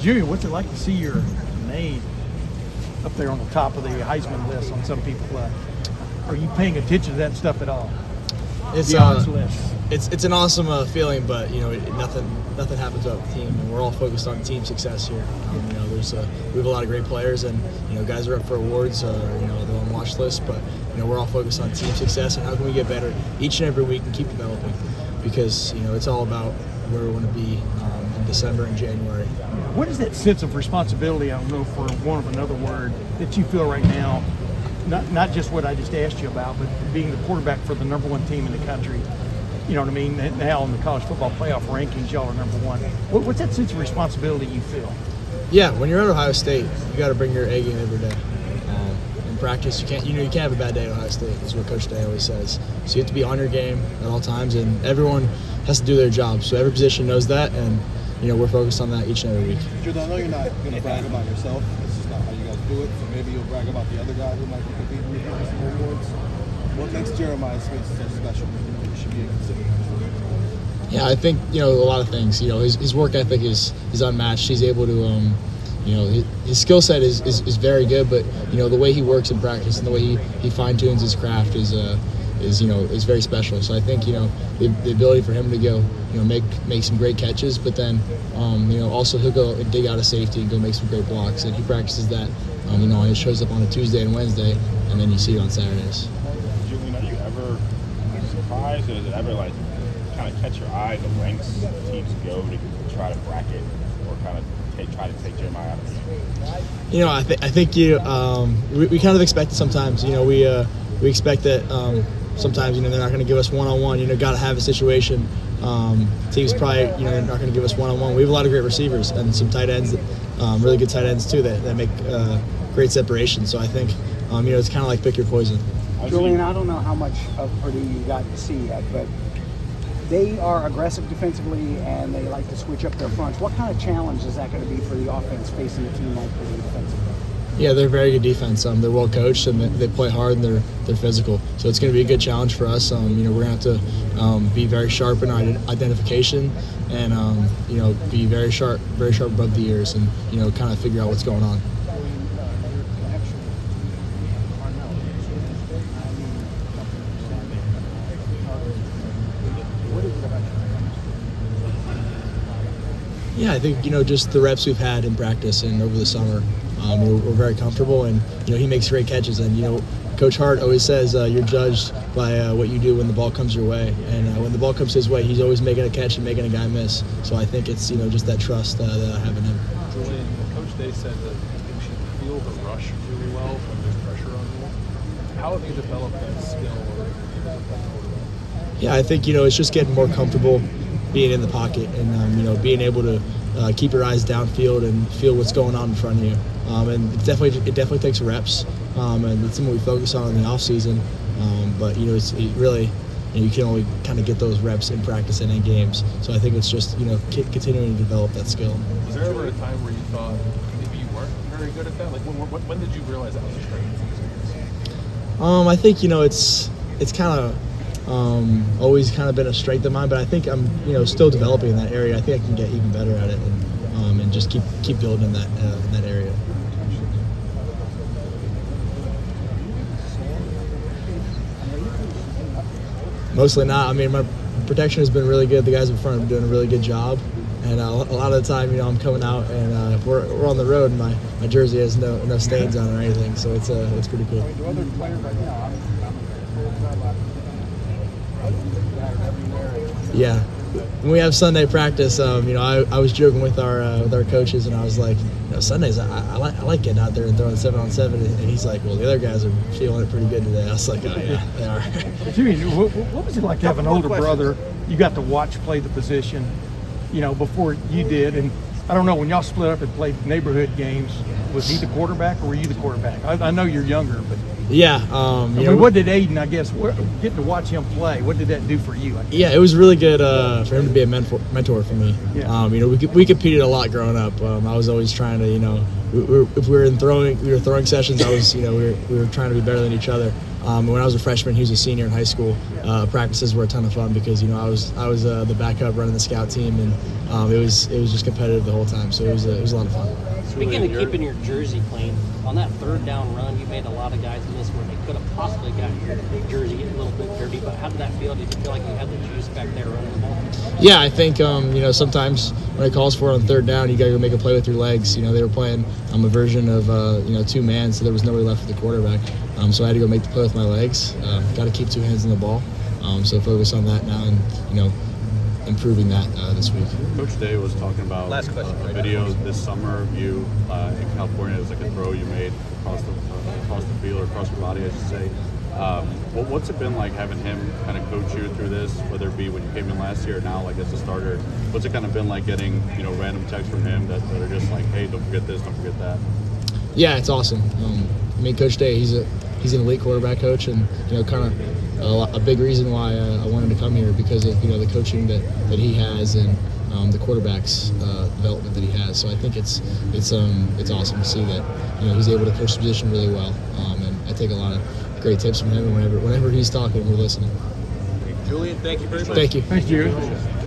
Julian, what's it like to see your name up there on the top of the Heisman list on some people? Are you paying attention to that stuff at all? It's the odds list. It's an awesome feeling, but nothing happens without the team, and we're all focused on team success here. We have a lot of great players, and guys are up for awards. They're on watch lists, but we're all focused on team success and how can we get better each and every week and keep developing, because it's all about where we want to be in December and January. What is that sense of responsibility? I don't know, for want of another word, that you feel right now? Not just what I just asked you about, but being the quarterback for the number one team in the country. You know what I mean? Now in the college football playoff rankings, y'all are number one. What's that sense of responsibility you feel? Yeah, when you're at Ohio State, you got to bring your A game every day. In practice, you can't have a bad day at Ohio State. That's what Coach Day always says. So you have to be on your game at all times, and everyone has to do their job. So every position knows that, and we're focused on that each and every week. Julian, I know you're not going to brag about yourself. This is not how you guys do it. So maybe you'll brag about the other guys who might be competing with you for some awards. What makes Jeremiah Smith so special? You should be considered. Yeah, I think a lot of things. His work ethic is unmatched. He's able to, his skill set is very good, but the way he works in practice and the way he fine tunes his craft is very special. So I think the ability for him to go make some great catches, but then also he'll go and dig out a safety and go make some great blocks, and he practices that. He shows up on a Tuesday and Wednesday, and then you see it on Saturdays. Julian, are you ever surprised, or does it ever kind of catch your eye the lengths teams go to try to bracket or kind of try to take Jeremiah out of the game? I think we kind of expect it sometimes. We expect that sometimes they're not going to give us one-on-one. Got to have a situation. Teams probably they're not going to give us one-on-one. We have a lot of great receivers and some tight ends, really good tight ends too, that make great separation. So I think it's kind of like pick your poison. Julian, I don't know how much of Purdue you got to see yet, but they are aggressive defensively and they like to switch up their fronts. What kind of challenge is that going to be for the offense facing a team like Purdue defensively? Yeah, they're very good defense. They're well coached and they play hard and they're physical. So it's going to be a good challenge for us. We're going to have to be very sharp in our identification and be very sharp above the ears and kind of figure out what's going on. Yeah, I think just the reps we've had in practice and over the summer, we're very comfortable, and he makes great catches. And Coach Hart always says you're judged by what you do when the ball comes your way, and when the ball comes his way, he's always making a catch and making a guy miss. So I think it's just that trust that I have in him. Julian, Coach Day said that you should feel the rush really well when there's pressure on you. How have you developed that skill? Yeah, I think it's just getting more comfortable being in the pocket and being able to keep your eyes downfield and feel what's going on in front of you. And it definitely takes reps, and it's something we focus on in the off season. But you can only kind of get those reps in practice and in games. So I think it's just continuing to develop that skill. Was there ever a time where you thought maybe you weren't very good at that? Like when did you realize that was a strength? I think it's kind of always kind of been a strength of mine, but I think I'm still developing in that area. I think I can get even better at it and just keep building in that area. Mostly not. I mean, my protection has been really good. The guys in front are doing a really good job, and a lot of the time, I'm coming out and we're on the road, and my jersey has no stains on it or anything, so it's pretty cool. Yeah, when we have Sunday practice, I was joking with our coaches, and I was like, Sundays I like getting out there and throwing 7-on-7, and he's like, well, the other guys are feeling it pretty good today. I was like, oh yeah, they are. Jimmy, what was it like to have an older brother you got to watch play the position, before you did? And I don't know, when y'all split up and played neighborhood games, was he the quarterback or were you the quarterback? I know you're younger, but yeah. What did Aiden, I guess, getting to watch him play, what did that do for you? Yeah, it was really good for him to be a mentor for me. Yeah. We competed a lot growing up. I was always trying to, if we were throwing sessions, I was, we were trying to be better than each other. When I was a freshman, he was a senior in high school. Practices were a ton of fun because I was the backup running the scout team, and it was just competitive the whole time. So it was a lot of fun. Speaking of keeping your jersey clean, on that third down run, you made a lot of guys miss where they could have possibly gotten your jersey a little bit dirty. But how did that feel? Did you feel like you had the juice back there running the ball? Yeah, I think sometimes when it calls for it on third down, you got to go make a play with your legs. They were playing a version of two man, so there was nobody left for the quarterback. So I had to go make the play with my legs. Got to keep two hands on the ball. So focus on that now, and improving that this week. Coach Day was talking about a video this summer of you in California. It was like a throw you made across the field, or across your body, I should say. What's it been like having him kind of coach you through this, whether it be when you came in last year or now, like as a starter? What's it kind of been like getting random texts from him that are just like, hey, don't forget this, don't forget that? Yeah, it's awesome. Coach Day, he's an elite quarterback coach, and kind of a big reason why I wanted to come here, because of the coaching that he has, and the quarterback's development that he has. So I think it's awesome to see that he's able to coach the position really well, and I take a lot of great tips from him. And whenever he's talking, we're listening. Julian, thank you very much. Thank you. Thanks, Jerry.